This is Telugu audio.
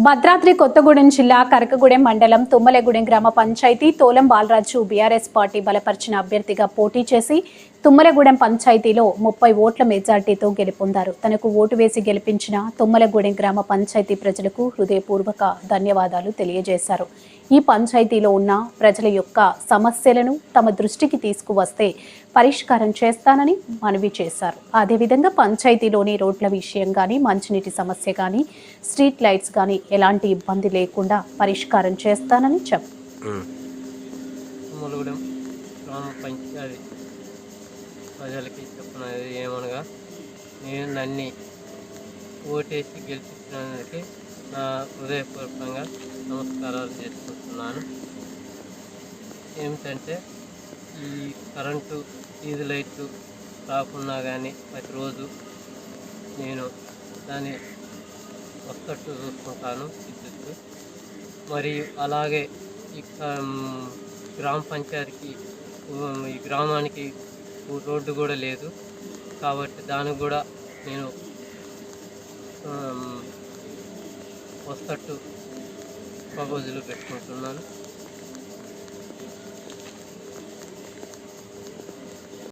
భద్రాద్రి కొత్తగూడెం జిల్లా కరకగూడెం మండలం తుమ్మలగూడెం గ్రామ పంచాయతీ తోలం బాలరాజు బీఆర్ఎస్ పార్టీ బలపరిచిన అభ్యర్థిగా పోటీ చేసి తుమ్మలగూడెం పంచాయతీలో 30 ఓట్ల మెజార్టీతో గెలుపొందారు. తనకు ఓటు వేసి గెలిపించిన తుమ్మలగూడెం గ్రామ పంచాయతీ ప్రజలకు హృదయపూర్వక ధన్యవాదాలు తెలియజేశారు. ఈ పంచాయతీలో ఉన్న ప్రజల యొక్క సమస్యలను తమ దృష్టికి తీసుకువస్తే పరిష్కారం చేస్తానని మనవి చేశారు. అదేవిధంగా పంచాయతీలోని రోడ్ల విషయం కానీ, మంచినీటి సమస్య కానీ, స్ట్రీట్ లైట్స్ కానీ ఎలాంటి ఇబ్బంది లేకుండా పరిష్కారం చేస్తానని చెప్పారు. ప్రజలకి చెప్పున్నది ఏమనగా, నేను నన్ను ఓటేసి గెలిపించినందుకు నా హృదయపూర్వకంగా నమస్కారాలు చేసుకుంటున్నాను. ఏమిటంటే, ఈ కరెంటు వీధి లైట్లు రాకున్నా కానీ ప్రతిరోజు నేను దాన్ని వస్తట్టు చూసుకుంటాను, విద్యుత్తు. మరియు అలాగే ఈ గ్రామ పంచాయతీకి ఈ గ్రామానికి రోడ్డు కూడా లేదు కాబట్టి దానికి కూడా నేను వస్తట్టు ప్రపోజల్ పెట్టుకుంటున్నాను.